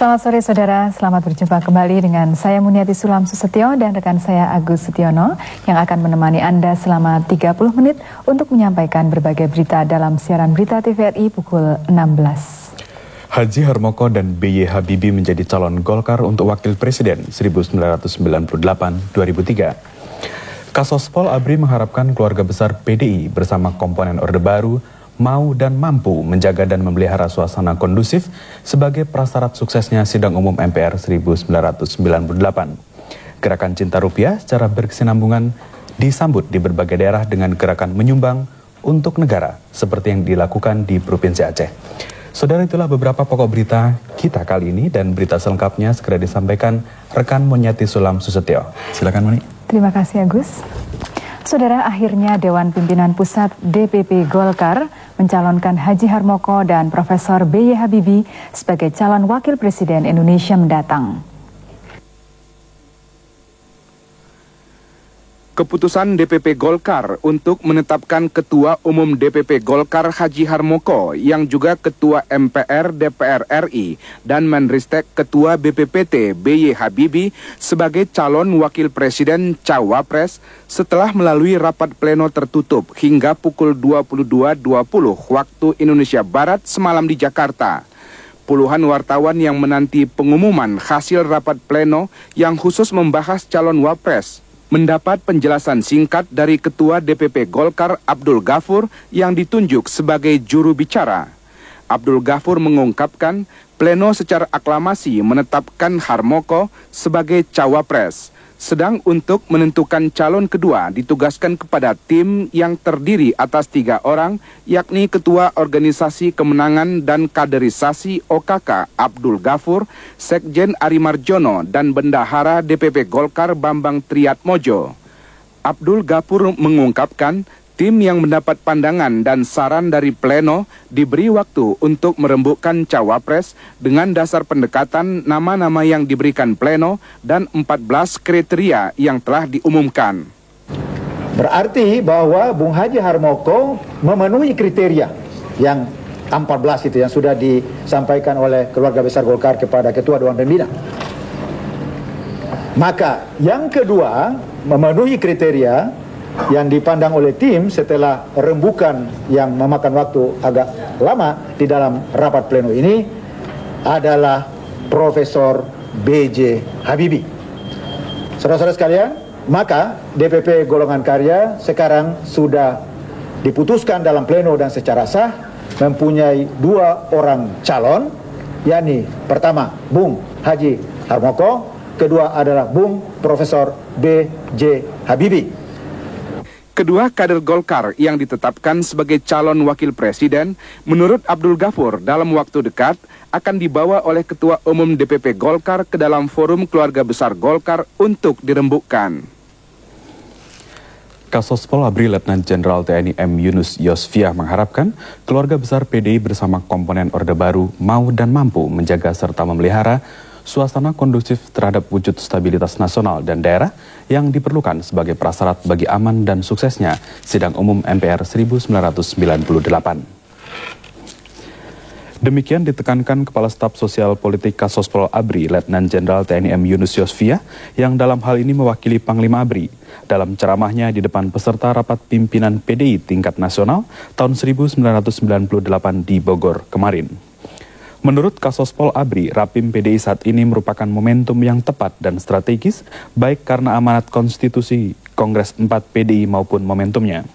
Selamat sore saudara, selamat berjumpa kembali dengan saya Muniati Sulam Susetio dan rekan saya Agus Setiono yang akan menemani Anda selama 30 menit untuk menyampaikan berbagai berita dalam siaran berita TVRI pukul 16. Haji Harmoko dan B.Y. Habibie menjadi calon Golkar untuk Wakil Presiden 1998-2003. Kasospol ABRI mengharapkan keluarga besar PDI bersama komponen Orde Baru mau dan mampu menjaga dan memelihara suasana kondusif sebagai prasyarat suksesnya sidang umum MPR 1998. Gerakan Cinta Rupiah secara berkesinambungan disambut di berbagai daerah dengan gerakan menyumbang untuk negara seperti yang dilakukan di Provinsi Aceh. Saudara, itulah beberapa pokok berita kita kali ini dan berita selengkapnya segera disampaikan rekan Muniati Sulam Susetio. Silakan Muni. Terima kasih Agus. Saudara, akhirnya Dewan Pimpinan Pusat DPP Golkar mencalonkan Haji Harmoko dan Profesor B.Y. Habibie sebagai calon Wakil Presiden Indonesia mendatang. Keputusan DPP Golkar untuk menetapkan Ketua Umum DPP Golkar Haji Harmoko yang juga Ketua MPR DPR RI dan Menristek Ketua BPPT B.Y. Habibie sebagai calon Wakil Presiden Cawapres setelah melalui rapat pleno tertutup hingga pukul 22.20 waktu Indonesia Barat semalam di Jakarta. Puluhan wartawan yang menanti pengumuman hasil rapat pleno yang khusus membahas calon Wapres mendapat penjelasan singkat dari Ketua DPP Golkar Abdul Ghafur yang ditunjuk sebagai juru bicara. Abdul Ghafur mengungkapkan pleno secara aklamasi menetapkan Harmoko sebagai cawapres. Sedang untuk menentukan calon kedua ditugaskan kepada tim yang terdiri atas 3 orang, yakni Ketua Organisasi Kemenangan dan Kaderisasi OKK Abdul Ghafur, Sekjen Ari Marjono, dan Bendahara DPP Golkar Bambang Triatmojo. Abdul Ghafur mengungkapkan tim yang mendapat pandangan dan saran dari pleno diberi waktu untuk merembukkan cawapres dengan dasar pendekatan nama-nama yang diberikan pleno dan 14 kriteria yang telah diumumkan. Berarti bahwa Bung Haji Harmoko memenuhi kriteria yang 14 itu yang sudah disampaikan oleh keluarga besar Golkar kepada Ketua Dewan Pembina. Maka yang kedua memenuhi kriteria yang dipandang oleh tim setelah rembukan yang memakan waktu agak lama di dalam rapat pleno ini adalah Profesor B.J. Habibie. Saudara-saudara sekalian, maka DPP Golongan Karya sekarang sudah diputuskan dalam pleno dan secara sah mempunyai 2 orang calon, yakni pertama Bung Haji Harmoko, kedua adalah Bung Profesor B.J. Habibie. Kedua kader Golkar yang ditetapkan sebagai calon wakil presiden, menurut Abdul Ghafur dalam waktu dekat akan dibawa oleh Ketua Umum DPP Golkar ke dalam forum keluarga besar Golkar untuk dirembukkan. Kasospol ABRI Letnan Jenderal TNI M. Yunus Yosfiah mengharapkan keluarga besar PDI bersama komponen Orde Baru mau dan mampu menjaga serta memelihara suasana kondusif terhadap wujud stabilitas nasional dan daerah yang diperlukan sebagai prasyarat bagi aman dan suksesnya sidang umum MPR 1998. Demikian ditekankan Kepala Staf Sosial Politik Kasospol ABRI Letnan Jenderal TNI M. Yunus Yosfiah yang dalam hal ini mewakili Panglima ABRI dalam ceramahnya di depan peserta rapat pimpinan PDI tingkat nasional tahun 1998 di Bogor kemarin. Menurut Kasospol ABRI, Rapim PDI saat ini merupakan momentum yang tepat dan strategis, baik karena amanat konstitusi Kongres 4 PDI maupun momentumnya.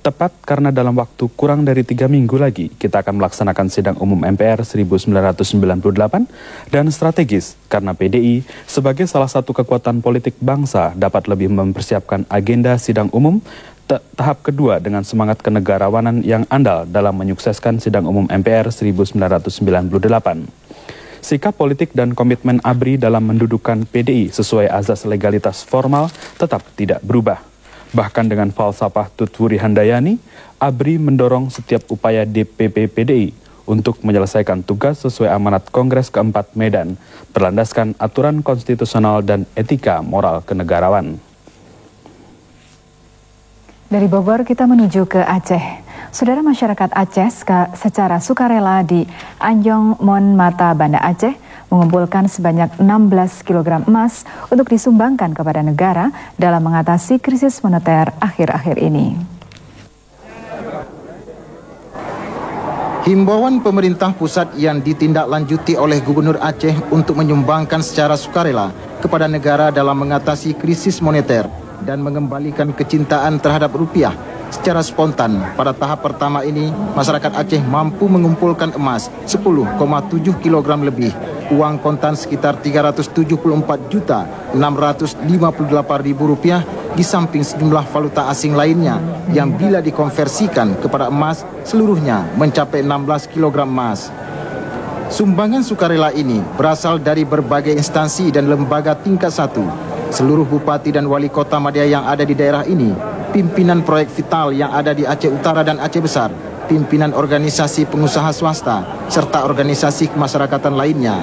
Tepat karena dalam waktu kurang dari 3 minggu lagi, kita akan melaksanakan sidang umum MPR 1998, dan strategis karena PDI sebagai salah satu kekuatan politik bangsa dapat lebih mempersiapkan agenda sidang umum tahap kedua dengan semangat kenegarawanan yang andal dalam menyukseskan sidang umum MPR 1998. Sikap politik dan komitmen ABRI dalam mendudukan PDI sesuai azas legalitas formal tetap tidak berubah. Bahkan dengan falsafah Tutwuri Handayani, ABRI mendorong setiap upaya DPP PDI untuk menyelesaikan tugas sesuai amanat Kongres keempat Medan, berlandaskan aturan konstitusional dan etika moral kenegarawan. Dari Bogor kita menuju ke Aceh. Saudara, masyarakat Aceh secara sukarela di Anjong Mon Mata, Banda Aceh mengumpulkan sebanyak 16 kg emas untuk disumbangkan kepada negara dalam mengatasi krisis moneter akhir-akhir ini. Himbauan pemerintah pusat yang ditindaklanjuti oleh Gubernur Aceh untuk menyumbangkan secara sukarela kepada negara dalam mengatasi krisis moneter dan mengembalikan kecintaan terhadap rupiah secara spontan. Pada tahap pertama ini, masyarakat Aceh mampu mengumpulkan emas 10,7 kg lebih, uang kontan sekitar Rp374.658.000 di samping sejumlah valuta asing lainnya yang bila dikonversikan kepada emas seluruhnya mencapai 16 kg emas. Sumbangan sukarela ini berasal dari berbagai instansi dan lembaga tingkat 1. Seluruh bupati dan wali kota Madya yang ada di daerah ini, pimpinan proyek vital yang ada di Aceh Utara dan Aceh Besar, pimpinan organisasi pengusaha swasta, serta organisasi kemasyarakatan lainnya.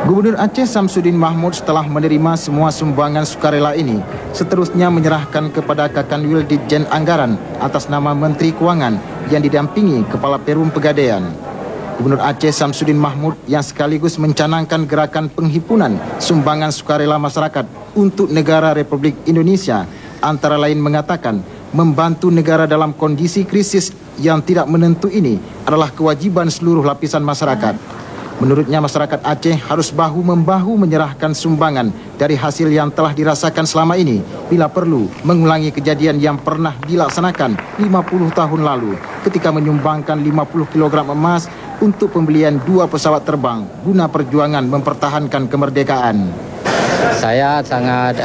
Gubernur Aceh Samsudin Mahmud setelah menerima semua sumbangan sukarela ini, seterusnya menyerahkan kepada Kakanwil Ditjen Anggaran atas nama Menteri Keuangan yang didampingi Kepala Perum Pegadaian. Gubernur Aceh Samsudin Mahmud yang sekaligus mencanangkan gerakan penghimpunan sumbangan sukarela masyarakat untuk negara Republik Indonesia, antara lain mengatakan membantu negara dalam kondisi krisis yang tidak menentu ini adalah kewajiban seluruh lapisan masyarakat. Menurutnya masyarakat Aceh harus bahu-membahu menyerahkan sumbangan dari hasil yang telah dirasakan selama ini bila perlu mengulangi kejadian yang pernah dilaksanakan 50 tahun lalu ketika menyumbangkan 50 kg emas untuk pembelian 2 pesawat terbang guna perjuangan mempertahankan kemerdekaan. Saya sangat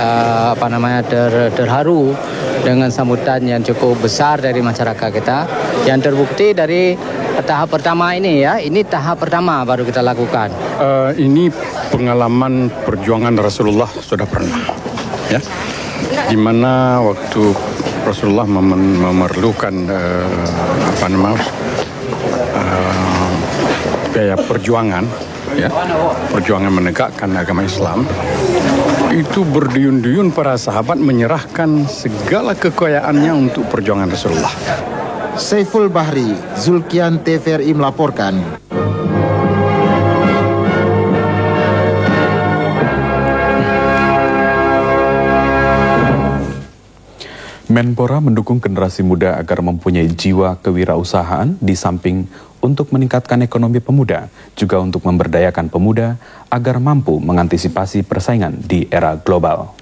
terharu dengan sambutan yang cukup besar dari masyarakat kita yang terbukti dari tahap pertama ini ya. Ini tahap pertama baru kita lakukan. Ini pengalaman perjuangan Rasulullah sudah pernah ya. Di mana waktu Rasulullah memerlukan biaya perjuangan ya, perjuangan menegakkan agama Islam, itu berduyun-duyun para sahabat menyerahkan segala kekayaannya untuk perjuangan Rasulullah. Saiful Bahri, Zulkian TVRI melaporkan. Menpora mendukung generasi muda agar mempunyai jiwa kewirausahaan di samping untuk meningkatkan ekonomi pemuda, juga untuk memberdayakan pemuda agar mampu mengantisipasi persaingan di era global.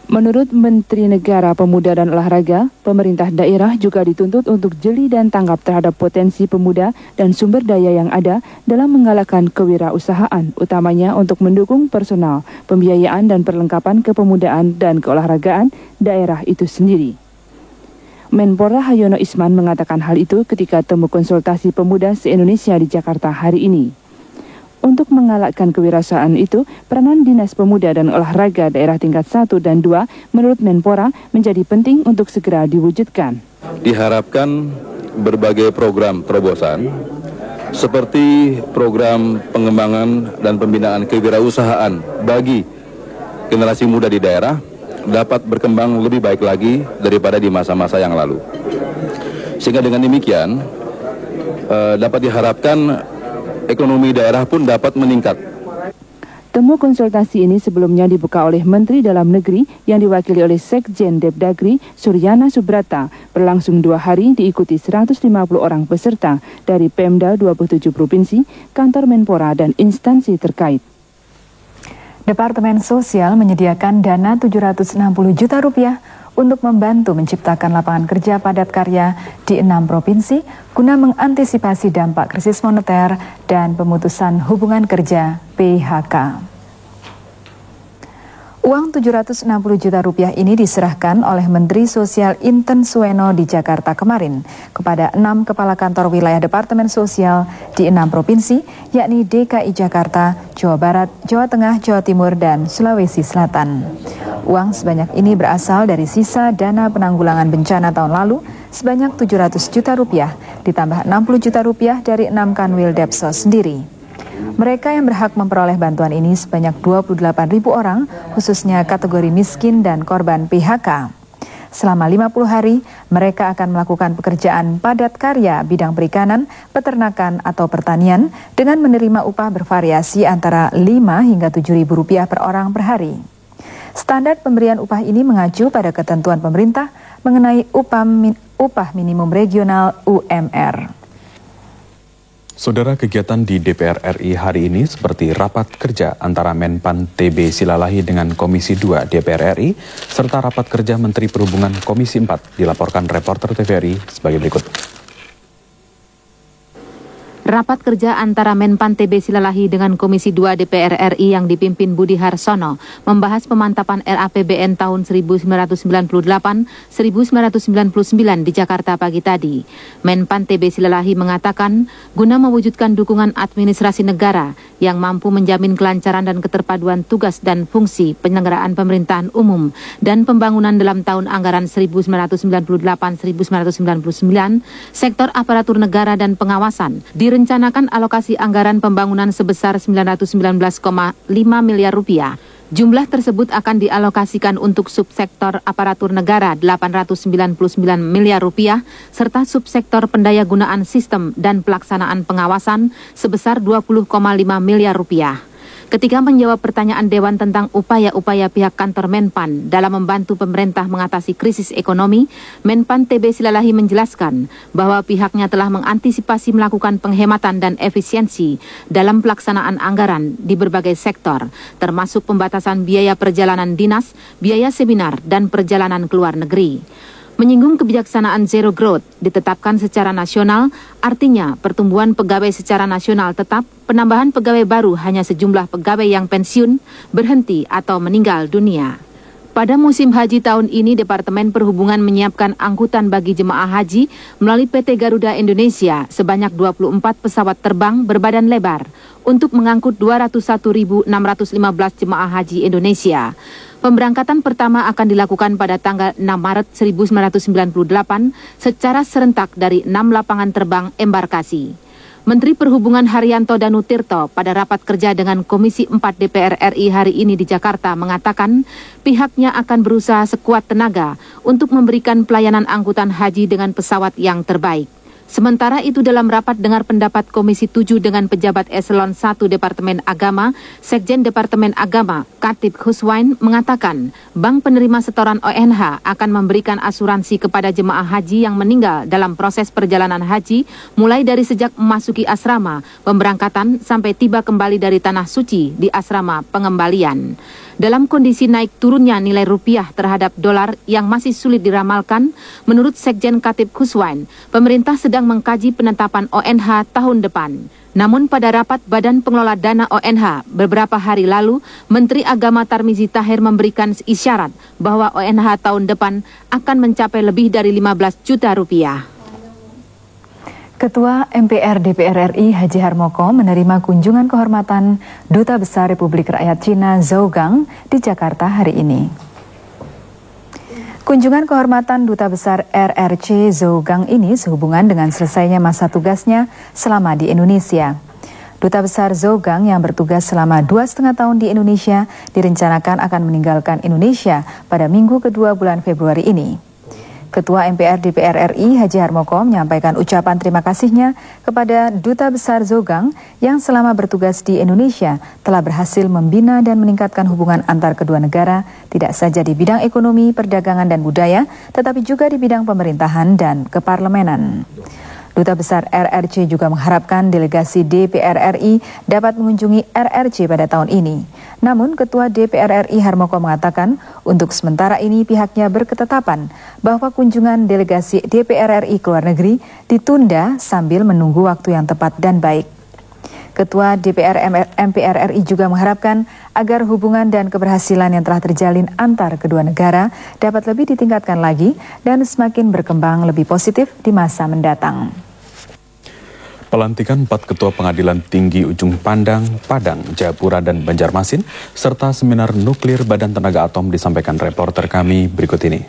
Menurut Menteri Negara Pemuda dan Olahraga, pemerintah daerah juga dituntut untuk jeli dan tanggap terhadap potensi pemuda dan sumber daya yang ada dalam menggalakkan kewirausahaan, utamanya untuk mendukung personal, pembiayaan dan perlengkapan kepemudaan dan keolahragaan daerah itu sendiri. Menpora Hayono Isman mengatakan hal itu ketika temu konsultasi pemuda se-Indonesia di Jakarta hari ini. Untuk menggalakkan kewirausahaan itu, peranan Dinas Pemuda dan Olahraga daerah tingkat 1 dan 2 menurut Menpora menjadi penting untuk segera diwujudkan. Diharapkan berbagai program terobosan seperti program pengembangan dan pembinaan kewirausahaan bagi generasi muda di daerah dapat berkembang lebih baik lagi daripada di masa-masa yang lalu. Sehingga dengan demikian dapat diharapkan ekonomi daerah pun dapat meningkat. Temu konsultasi ini sebelumnya dibuka oleh Menteri Dalam Negeri yang diwakili oleh Sekjen Depdagri Suryana Subrata, berlangsung 2 hari diikuti 150 orang peserta dari Pemda 27 provinsi, kantor Menpora dan instansi terkait. Departemen Sosial menyediakan dana Rp760 juta untuk membantu menciptakan lapangan kerja padat karya di 6 provinsi guna mengantisipasi dampak krisis moneter dan pemutusan hubungan kerja PHK. Uang Rp760 juta ini diserahkan oleh Menteri Sosial Inten Sueno di Jakarta kemarin kepada 6 kepala kantor wilayah Departemen Sosial di 6 provinsi, yakni DKI Jakarta, Jawa Barat, Jawa Tengah, Jawa Timur, dan Sulawesi Selatan. Uang sebanyak ini berasal dari sisa dana penanggulangan bencana tahun lalu sebanyak Rp700 juta, ditambah Rp60 juta dari 6 kanwil Depsos sendiri. Mereka yang berhak memperoleh bantuan ini sebanyak 28.000 orang, khususnya kategori miskin dan korban PHK. selama 50 hari mereka akan melakukan pekerjaan padat karya bidang perikanan, peternakan atau pertanian dengan menerima upah bervariasi antara 5 hingga 7.000 rupiah per orang per hari. Standar pemberian upah ini mengacu pada ketentuan pemerintah mengenai upah minimum regional UMR. Saudara, kegiatan di DPR RI hari ini seperti rapat kerja antara Menpan TB Silalahi dengan Komisi 2 DPR RI, serta rapat kerja Menteri Perhubungan Komisi 4, dilaporkan reporter TVRI sebagai berikut. Rapat kerja antara Menpan TB Silalahi dengan Komisi 2 DPR RI yang dipimpin Budi Harsono membahas pemantapan RAPBN tahun 1998-1999 di Jakarta pagi tadi. Menpan TB Silalahi mengatakan, guna mewujudkan dukungan administrasi negara yang mampu menjamin kelancaran dan keterpaduan tugas dan fungsi penyelenggaraan pemerintahan umum dan pembangunan dalam tahun anggaran 1998-1999, sektor aparatur negara dan pengawasan direncanakan alokasi anggaran pembangunan sebesar 919,5 miliar rupiah. Jumlah tersebut akan dialokasikan untuk subsektor aparatur negara 899 miliar rupiah serta subsektor pendayagunaan sistem dan pelaksanaan pengawasan sebesar 20,5 miliar rupiah. Ketika menjawab pertanyaan Dewan tentang upaya-upaya pihak kantor Menpan dalam membantu pemerintah mengatasi krisis ekonomi, Menpan TB Silalahi menjelaskan bahwa pihaknya telah mengantisipasi melakukan penghematan dan efisiensi dalam pelaksanaan anggaran di berbagai sektor, termasuk pembatasan biaya perjalanan dinas, biaya seminar, dan perjalanan ke luar negeri. Menyinggung kebijaksanaan zero growth ditetapkan secara nasional, artinya pertumbuhan pegawai secara nasional tetap, penambahan pegawai baru hanya sejumlah pegawai yang pensiun, berhenti atau meninggal dunia. Pada musim haji tahun ini, Departemen Perhubungan menyiapkan angkutan bagi jemaah haji melalui PT Garuda Indonesia sebanyak 24 pesawat terbang berbadan lebar untuk mengangkut 201.615 jemaah haji Indonesia. Pemberangkatan pertama akan dilakukan pada tanggal 6 Maret 1998 secara serentak dari 6 lapangan terbang embarkasi. Menteri Perhubungan Haryanto Danu Tirto pada rapat kerja dengan Komisi 4 DPR RI hari ini di Jakarta mengatakan pihaknya akan berusaha sekuat tenaga untuk memberikan pelayanan angkutan haji dengan pesawat yang terbaik. Sementara itu dalam rapat dengar pendapat Komisi 7 dengan pejabat Eselon 1 Departemen Agama, Sekjen Departemen Agama, Katib Khuswain mengatakan bank penerima setoran ONH akan memberikan asuransi kepada jemaah haji yang meninggal dalam proses perjalanan haji mulai dari sejak memasuki asrama, pemberangkatan sampai tiba kembali dari Tanah Suci di asrama pengembalian. Dalam kondisi naik turunnya nilai rupiah terhadap dolar yang masih sulit diramalkan, menurut Sekjen Katib Khuswain, pemerintah sedang mengkaji penetapan ONH tahun depan. Namun pada rapat Badan Pengelola Dana ONH beberapa hari lalu, Menteri Agama Tarmizi Tahir memberikan isyarat bahwa ONH tahun depan akan mencapai lebih dari 15 juta rupiah. Ketua MPR DPR RI Haji Harmoko menerima kunjungan kehormatan Duta Besar Republik Rakyat Cina Zhou Gang di Jakarta hari ini. Kunjungan kehormatan Duta Besar RRC Zhou Gang ini sehubungan dengan selesainya masa tugasnya selama di Indonesia. Duta Besar Zhou Gang yang bertugas selama 2,5 tahun di Indonesia direncanakan akan meninggalkan Indonesia pada minggu kedua bulan Februari ini. Ketua MPR DPR RI Haji Harmoko menyampaikan ucapan terima kasihnya kepada Duta Besar Zhou Gang yang selama bertugas di Indonesia telah berhasil membina dan meningkatkan hubungan antar kedua negara, tidak saja di bidang ekonomi, perdagangan, dan budaya, tetapi juga di bidang pemerintahan dan keparlemenan. Duta Besar RRC juga mengharapkan delegasi DPR RI dapat mengunjungi RRC pada tahun ini. Namun, Ketua DPR RI Harmoko mengatakan untuk sementara ini pihaknya berketetapan bahwa kunjungan delegasi DPR RI ke luar negeri ditunda sambil menunggu waktu yang tepat dan baik. Ketua DPR MPR RI juga mengharapkan agar hubungan dan keberhasilan yang telah terjalin antar kedua negara dapat lebih ditingkatkan lagi dan semakin berkembang lebih positif di masa mendatang. Pelantikan 4 Ketua Pengadilan Tinggi Ujung Pandang, Padang, Jayapura, dan Banjarmasin, serta seminar nuklir Badan Tenaga Atom disampaikan reporter kami berikut ini.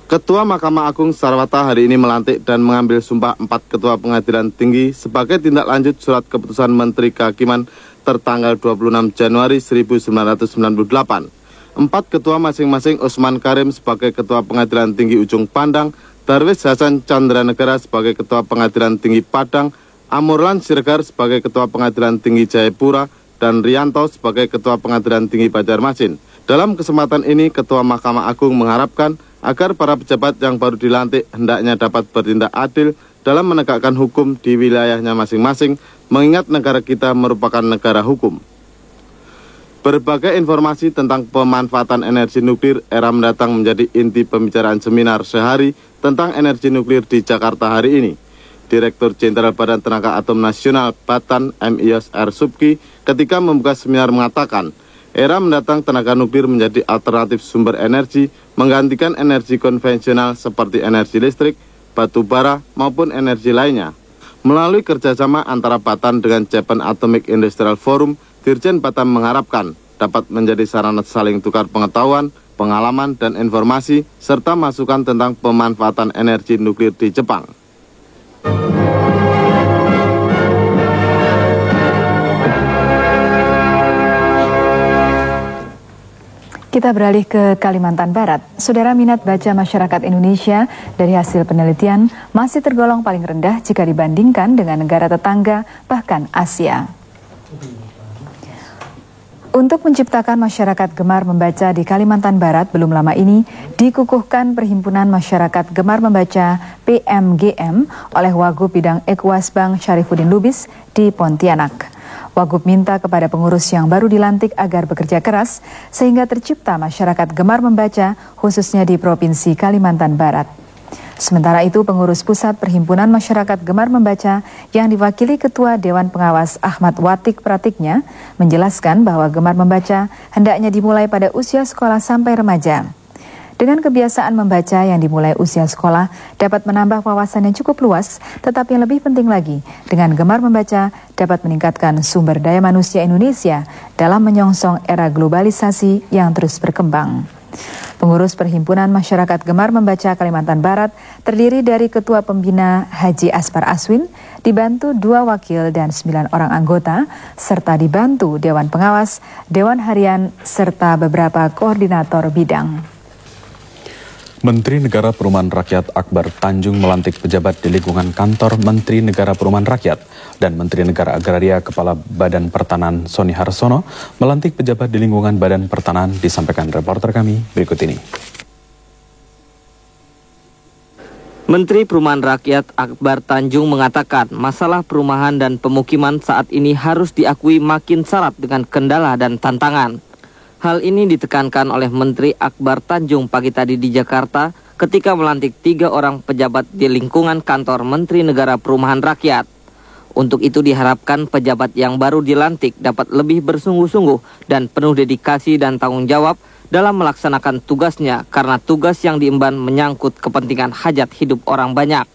Ketua Mahkamah Agung Sarwata hari ini melantik dan mengambil sumpah 4 Ketua Pengadilan Tinggi sebagai tindak lanjut surat keputusan Menteri Kehakiman tertanggal 26 Januari 1998. 4 ketua masing-masing Usman Karim sebagai Ketua Pengadilan Tinggi Ujung Pandang, Darwis Hasan Chandranegara sebagai Ketua Pengadilan Tinggi Padang, Amurlan Siregar sebagai Ketua Pengadilan Tinggi Jayapura, dan Rianto sebagai Ketua Pengadilan Tinggi Banjarmasin. Dalam kesempatan ini, Ketua Mahkamah Agung mengharapkan agar para pejabat yang baru dilantik hendaknya dapat bertindak adil dalam menegakkan hukum di wilayahnya masing-masing, mengingat negara kita merupakan negara hukum. Berbagai informasi tentang pemanfaatan energi nuklir era mendatang menjadi inti pembicaraan seminar sehari tentang energi nuklir di Jakarta hari ini. Direktur Jenderal Badan Tenaga Atom Nasional Batan M. Iyos R. Subki ketika membuka seminar mengatakan, era mendatang tenaga nuklir menjadi alternatif sumber energi menggantikan energi konvensional seperti energi listrik, batu bara maupun energi lainnya. Melalui kerjasama antara Batan dengan Japan Atomic Industrial Forum, Dirjen Batam mengharapkan dapat menjadi sarana saling tukar pengetahuan, pengalaman, dan informasi, serta masukan tentang pemanfaatan energi nuklir di Jepang. Kita beralih ke Kalimantan Barat. Saudara, minat baca masyarakat Indonesia dari hasil penelitian masih tergolong paling rendah jika dibandingkan dengan negara tetangga, bahkan Asia. Untuk menciptakan masyarakat gemar membaca di Kalimantan Barat, belum lama ini dikukuhkan Perhimpunan Masyarakat Gemar Membaca PMGM oleh Wagub Bidang Ekwasbank Syarifuddin Lubis di Pontianak. Wagub minta kepada pengurus yang baru dilantik agar bekerja keras sehingga tercipta masyarakat gemar membaca khususnya di Provinsi Kalimantan Barat. Sementara itu, pengurus pusat Perhimpunan Masyarakat Gemar Membaca yang diwakili Ketua Dewan Pengawas Ahmad Watik Pratiknya menjelaskan bahwa gemar membaca hendaknya dimulai pada usia sekolah sampai remaja. Dengan kebiasaan membaca yang dimulai usia sekolah dapat menambah wawasan yang cukup luas, tetapi yang lebih penting lagi, dengan gemar membaca dapat meningkatkan sumber daya manusia Indonesia dalam menyongsong era globalisasi yang terus berkembang. Pengurus Perhimpunan Masyarakat Gemar Membaca Kalimantan Barat terdiri dari Ketua Pembina Haji Aspar Aswin, dibantu 2 wakil dan 9 orang anggota, serta dibantu Dewan Pengawas, Dewan Harian, serta beberapa koordinator bidang. Menteri Negara Perumahan Rakyat Akbar Tanjung melantik pejabat di lingkungan kantor Menteri Negara Perumahan Rakyat, dan Menteri Negara Agraria Kepala Badan Pertanahan Sony Harsono melantik pejabat di lingkungan Badan Pertanahan, disampaikan reporter kami berikut ini. Menteri Perumahan Rakyat Akbar Tanjung mengatakan masalah perumahan dan pemukiman saat ini harus diakui makin syarat dengan kendala dan tantangan. Hal ini ditekankan oleh Menteri Akbar Tanjung pagi tadi di Jakarta ketika melantik 3 orang pejabat di lingkungan kantor Menteri Negara Perumahan Rakyat. Untuk itu diharapkan pejabat yang baru dilantik dapat lebih bersungguh-sungguh dan penuh dedikasi dan tanggung jawab dalam melaksanakan tugasnya karena tugas yang diemban menyangkut kepentingan hajat hidup orang banyak.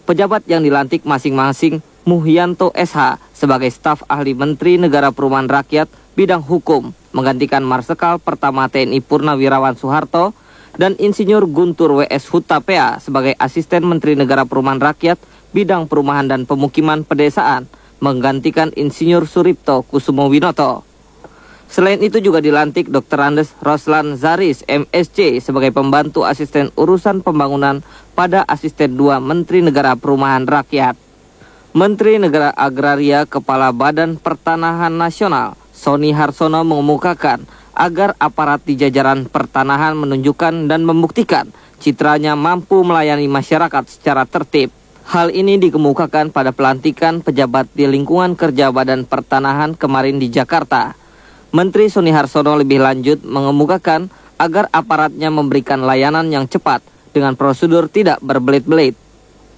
Pejabat yang dilantik masing-masing Muhyanto SH sebagai staf ahli Menteri Negara Perumahan Rakyat bidang hukum, menggantikan Marsikal Pertama TNI Purnawirawan Soeharto, dan Insinyur Guntur W.S. Hutapea sebagai Asisten Menteri Negara Perumahan Rakyat bidang perumahan dan pemukiman pedesaan, menggantikan Insinyur Suripto Kusumowinoto. Selain itu juga dilantik Dr. Andes Roslan Zaris MSc sebagai Pembantu Asisten Urusan Pembangunan pada Asisten 2 Menteri Negara Perumahan Rakyat. Menteri Negara Agraria Kepala Badan Pertanahan Nasional Sony Harsono mengemukakan agar aparat di jajaran pertanahan menunjukkan dan membuktikan citranya mampu melayani masyarakat secara tertib. Hal ini dikemukakan pada pelantikan pejabat di lingkungan kerja Badan Pertanahan kemarin di Jakarta. Menteri Sony Harsono lebih lanjut mengemukakan agar aparatnya memberikan layanan yang cepat dengan prosedur tidak berbelit-belit.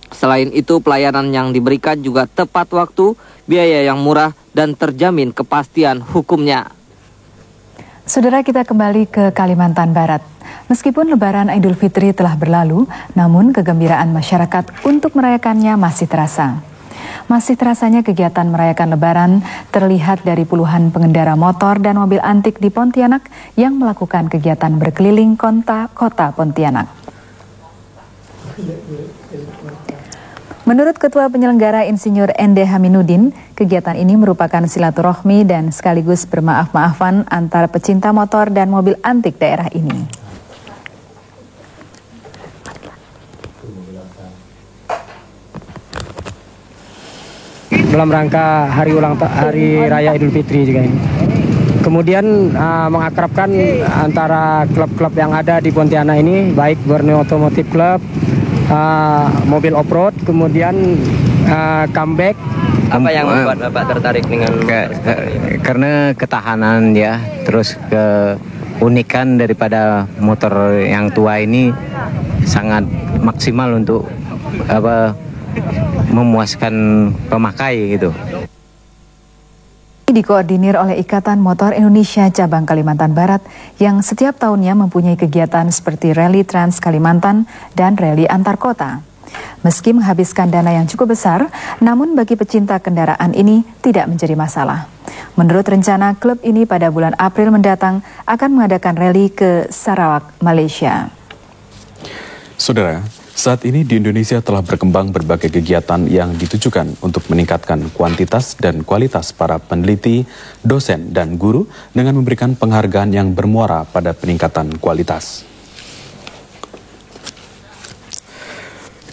Selain itu, pelayanan yang diberikan juga tepat waktu, biaya yang murah, dan terjamin kepastian hukumnya. Saudara, kita kembali ke Kalimantan Barat. Meskipun Lebaran Idul Fitri telah berlalu, namun kegembiraan masyarakat untuk merayakannya masih terasa. Masih terasanya kegiatan merayakan Lebaran terlihat dari puluhan pengendara motor dan mobil antik di Pontianak yang melakukan kegiatan berkeliling kota Pontianak. Menurut Ketua Penyelenggara Insinyur Ende Haminuddin, kegiatan ini merupakan silaturahmi dan sekaligus bermaaf-maafan antar pecinta motor dan mobil antik daerah ini. Dalam rangka Hari Raya Idul Fitri juga ini. Kemudian mengakrabkan antara klub-klub yang ada di Pontianak ini, baik Borneo Automotive Club, mobil off-road, kemudian comeback. Apa yang membuat Bapak tertarik dengan karena ketahanan ya, terus keunikan daripada motor yang tua ini sangat maksimal untuk memuaskan pemakai gitu. Dikoordinir oleh Ikatan Motor Indonesia Cabang Kalimantan Barat yang setiap tahunnya mempunyai kegiatan seperti Rally Trans Kalimantan dan Rally Antar Kota. Meski menghabiskan dana yang cukup besar, namun bagi pecinta kendaraan ini tidak menjadi masalah. Menurut rencana klub ini pada bulan April mendatang akan mengadakan rally ke Sarawak, Malaysia. Saudara, saat ini di Indonesia telah berkembang berbagai kegiatan yang ditujukan untuk meningkatkan kuantitas dan kualitas para peneliti, dosen, dan guru dengan memberikan penghargaan yang bermuara pada peningkatan kualitas.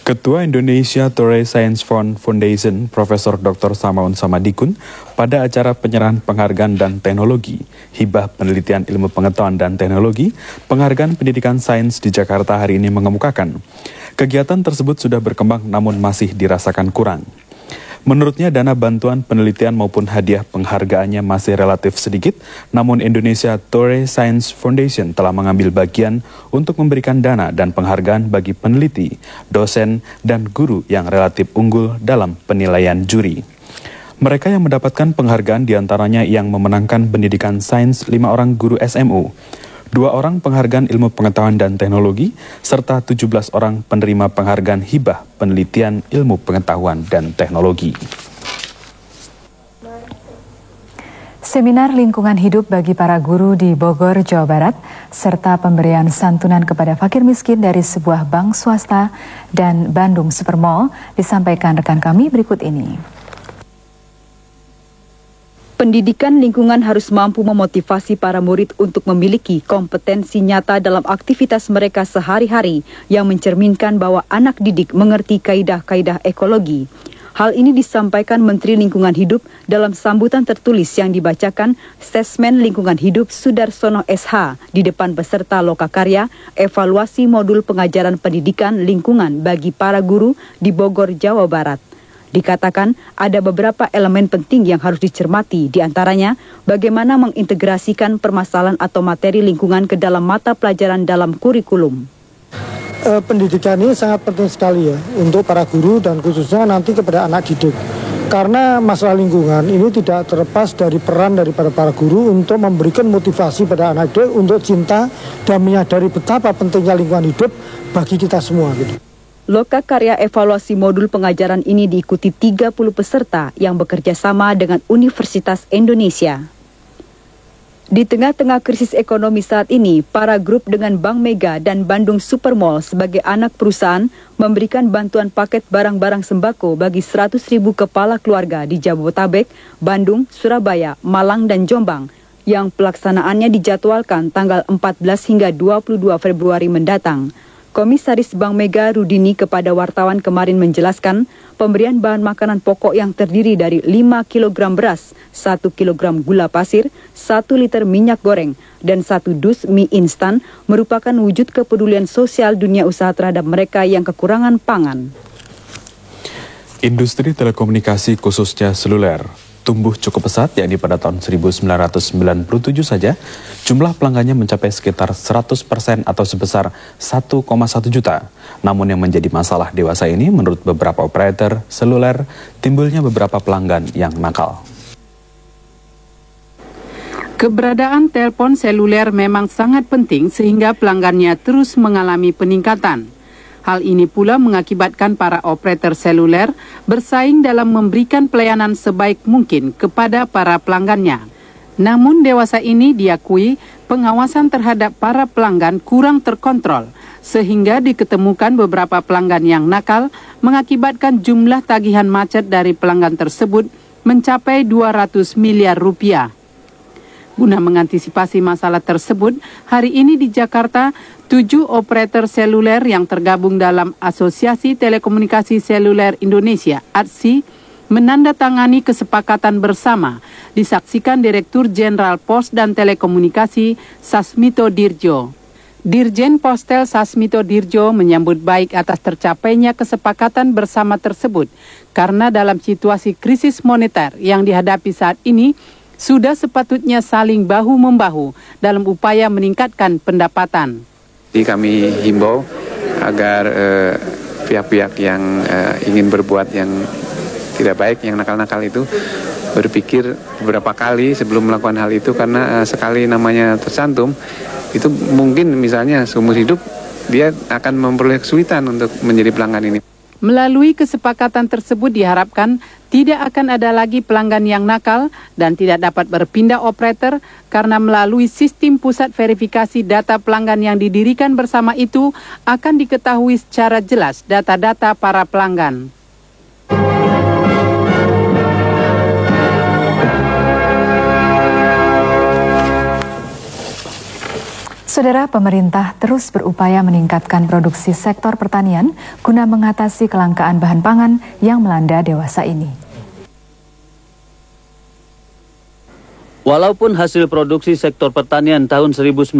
Ketua Indonesia Torrey Science Fund Foundation, Profesor Dr. Samaun Samadikun, pada acara penyerahan penghargaan dan teknologi, hibah penelitian ilmu pengetahuan dan teknologi, penghargaan pendidikan sains di Jakarta hari ini mengemukakan, kegiatan tersebut sudah berkembang namun masih dirasakan kurang. Menurutnya dana bantuan penelitian maupun hadiah penghargaannya masih relatif sedikit, namun Indonesia Torrey Science Foundation telah mengambil bagian untuk memberikan dana dan penghargaan bagi peneliti, dosen, dan guru yang relatif unggul dalam penilaian juri. Mereka yang mendapatkan penghargaan diantaranya yang memenangkan pendidikan sains 5 orang guru SMU, 2 orang penghargaan ilmu pengetahuan dan teknologi, serta 17 orang penerima penghargaan hibah penelitian ilmu pengetahuan dan teknologi. Seminar lingkungan hidup bagi para guru di Bogor, Jawa Barat, serta pemberian santunan kepada fakir miskin dari sebuah bank swasta dan Bandung Supermall disampaikan rekan kami berikut ini. Pendidikan lingkungan harus mampu memotivasi para murid untuk memiliki kompetensi nyata dalam aktivitas mereka sehari-hari yang mencerminkan bahwa anak didik mengerti kaidah-kaidah ekologi. Hal ini disampaikan Menteri Lingkungan Hidup dalam sambutan tertulis yang dibacakan Statement Lingkungan Hidup Sudarsono SH di depan peserta lokakarya evaluasi modul pengajaran pendidikan lingkungan bagi para guru di Bogor, Jawa Barat. Dikatakan ada beberapa elemen penting yang harus dicermati, diantaranya bagaimana mengintegrasikan permasalahan atau materi lingkungan ke dalam mata pelajaran dalam kurikulum. Pendidikan ini sangat penting sekali ya untuk para guru dan khususnya nanti kepada anak didik. Karena masalah lingkungan ini tidak terlepas dari peran daripada para guru untuk memberikan motivasi pada anak didik untuk cinta dan menyadari betapa pentingnya lingkungan hidup bagi kita semua gitu. Lokakarya evaluasi modul pengajaran ini diikuti 30 peserta yang bekerja sama dengan Universitas Indonesia. Di tengah-tengah krisis ekonomi saat ini, para grup dengan Bank Mega dan Bandung Supermall sebagai anak perusahaan memberikan bantuan paket barang-barang sembako bagi 100.000 kepala keluarga di Jabodetabek, Bandung, Surabaya, Malang, dan Jombang yang pelaksanaannya dijadwalkan tanggal 14 hingga 22 Februari mendatang. Komisaris Bank Mega Rudini kepada wartawan kemarin menjelaskan pemberian bahan makanan pokok yang terdiri dari 5 kg beras, 1 kg gula pasir, 1 liter minyak goreng, dan 1 dus mie instan merupakan wujud kepedulian sosial dunia usaha terhadap mereka yang kekurangan pangan. Industri telekomunikasi khususnya seluler tumbuh cukup pesat, yakni pada tahun 1997 saja, jumlah pelanggannya mencapai sekitar 100% atau sebesar 1,1 juta. Namun yang menjadi masalah dewasa ini, menurut beberapa operator seluler, timbulnya beberapa pelanggan yang nakal. Keberadaan telepon seluler memang sangat penting sehingga pelanggannya terus mengalami peningkatan. Hal ini pula mengakibatkan para operator seluler bersaing dalam memberikan pelayanan sebaik mungkin kepada para pelanggannya. Namun dewasa ini diakui pengawasan terhadap para pelanggan kurang terkontrol sehingga diketemukan beberapa pelanggan yang nakal, mengakibatkan jumlah tagihan macet dari pelanggan tersebut mencapai 200 miliar rupiah. Guna mengantisipasi masalah tersebut, hari ini di Jakarta, 7 operator seluler yang tergabung dalam Asosiasi Telekomunikasi Seluler Indonesia, ATSI, menandatangani kesepakatan bersama, disaksikan Direktur Jenderal Pos dan Telekomunikasi Sasmito Dirjo. Dirjen Postel Sasmito Dirjo menyambut baik atas tercapainya kesepakatan bersama tersebut, karena dalam situasi krisis moneter yang dihadapi saat ini, sudah sepatutnya saling bahu-membahu dalam upaya meningkatkan pendapatan. Jadi kami himbau agar pihak-pihak yang ingin berbuat yang tidak baik, yang nakal-nakal itu berpikir beberapa kali sebelum melakukan hal itu, karena sekali namanya tercantum, itu mungkin misalnya seumur hidup dia akan memperoleh kesulitan untuk menjadi pelanggan ini. Melalui kesepakatan tersebut diharapkan tidak akan ada lagi pelanggan yang nakal dan tidak dapat berpindah operator karena melalui sistem pusat verifikasi data pelanggan yang didirikan bersama itu akan diketahui secara jelas data-data para pelanggan. Saudara, pemerintah terus berupaya meningkatkan produksi sektor pertanian guna mengatasi kelangkaan bahan pangan yang melanda dewasa ini. Walaupun hasil produksi sektor pertanian tahun 1997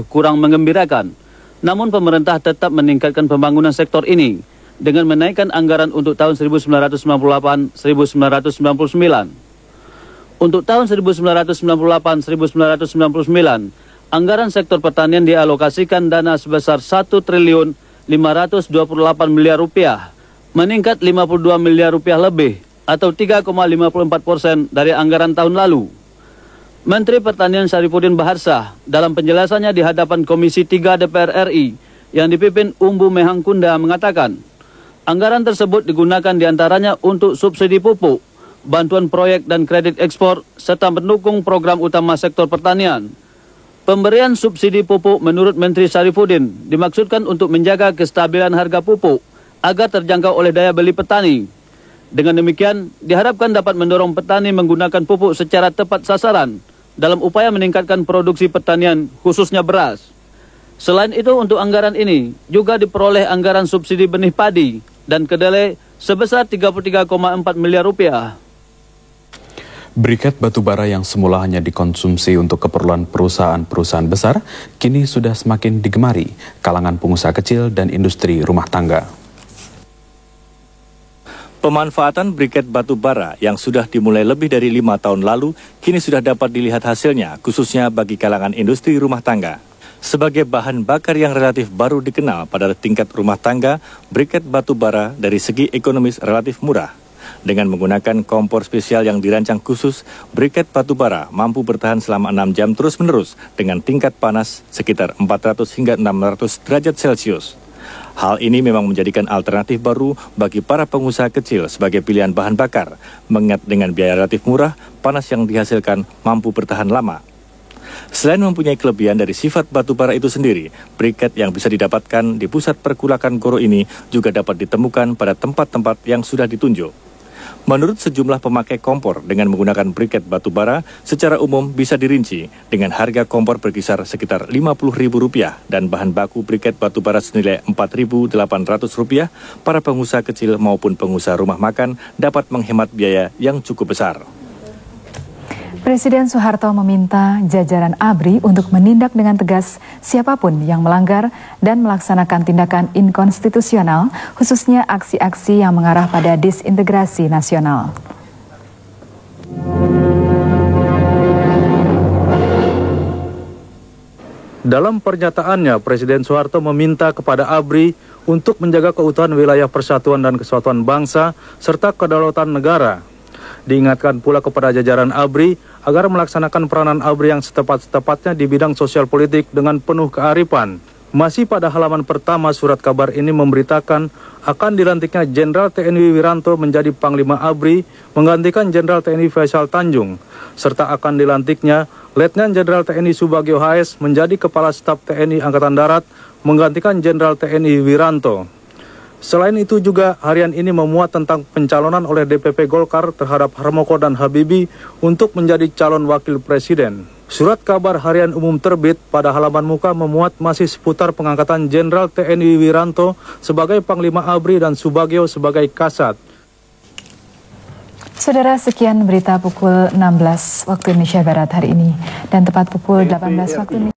kurang menggembirakan, namun pemerintah tetap meningkatkan pembangunan sektor ini dengan menaikkan anggaran untuk tahun 1998-1999. Untuk tahun 1998-1999, anggaran sektor pertanian dialokasikan dana sebesar 1.528 miliar rupiah, meningkat 52 miliar rupiah lebih atau 3,54% dari anggaran tahun lalu. Menteri Pertanian Syarifudin Baharsah dalam penjelasannya di hadapan Komisi 3 DPR RI yang dipimpin Umbu Mehangkunda mengatakan, anggaran tersebut digunakan diantaranya untuk subsidi pupuk, bantuan proyek dan kredit ekspor, serta mendukung program utama sektor pertanian. Pemberian subsidi pupuk menurut Menteri Syarifudin dimaksudkan untuk menjaga kestabilan harga pupuk agar terjangkau oleh daya beli petani. Dengan demikian, diharapkan dapat mendorong petani menggunakan pupuk secara tepat sasaran dalam upaya meningkatkan produksi pertanian, khususnya beras. Selain itu, untuk anggaran ini juga diperoleh anggaran subsidi benih padi dan kedelai sebesar 33,4 miliar rupiah. Briket batubara yang semula hanya dikonsumsi untuk keperluan perusahaan-perusahaan besar, kini sudah semakin digemari kalangan pengusaha kecil dan industri rumah tangga. Pemanfaatan briket batubara yang sudah dimulai lebih dari 5 tahun lalu, kini sudah dapat dilihat hasilnya, khususnya bagi kalangan industri rumah tangga. Sebagai bahan bakar yang relatif baru dikenal pada tingkat rumah tangga, briket batubara dari segi ekonomis relatif murah. Dengan menggunakan kompor spesial yang dirancang khusus, briket batubara mampu bertahan selama 6 jam terus-menerus dengan tingkat panas sekitar 400 hingga 600 derajat Celcius. Hal ini memang menjadikan alternatif baru bagi para pengusaha kecil sebagai pilihan bahan bakar, mengingat dengan biaya relatif murah, panas yang dihasilkan mampu bertahan lama. Selain mempunyai kelebihan dari sifat batubara itu sendiri, briket yang bisa didapatkan di pusat perkulakan Goro ini juga dapat ditemukan pada tempat-tempat yang sudah ditunjuk. Menurut sejumlah pemakai kompor dengan menggunakan briket batubara, secara umum bisa dirinci dengan harga kompor berkisar sekitar Rp50.000 dan bahan baku briket batubara senilai Rp4.800, para pengusaha kecil maupun pengusaha rumah makan dapat menghemat biaya yang cukup besar. Presiden Soeharto meminta jajaran ABRI untuk menindak dengan tegas siapapun yang melanggar dan melaksanakan tindakan inkonstitusional, khususnya aksi-aksi yang mengarah pada disintegrasi nasional. Dalam pernyataannya, Presiden Soeharto meminta kepada ABRI untuk menjaga keutuhan wilayah persatuan dan kesatuan bangsa serta kedaulatan negara. Diingatkan pula kepada jajaran ABRI agar melaksanakan peranan ABRI yang setepat-tepatnya di bidang sosial politik dengan penuh kearifan. Masih pada halaman pertama surat kabar ini memberitakan akan dilantiknya Jenderal TNI Wiranto menjadi Panglima ABRI menggantikan Jenderal TNI Faisal Tanjung, serta akan dilantiknya Letnan Jenderal TNI Subagio HS menjadi Kepala Staf TNI Angkatan Darat menggantikan Jenderal TNI Wiranto. Selain itu juga harian ini memuat tentang pencalonan oleh DPP Golkar terhadap Harmoko dan Habibie untuk menjadi calon wakil presiden. Surat kabar harian umum terbit pada halaman muka memuat masih seputar pengangkatan Jenderal TNI Wiranto sebagai Panglima ABRI dan Subagio sebagai Kasat. Saudara, sekian berita pukul 16 waktu Indonesia Barat hari ini dan tepat pukul 18 waktu Indonesia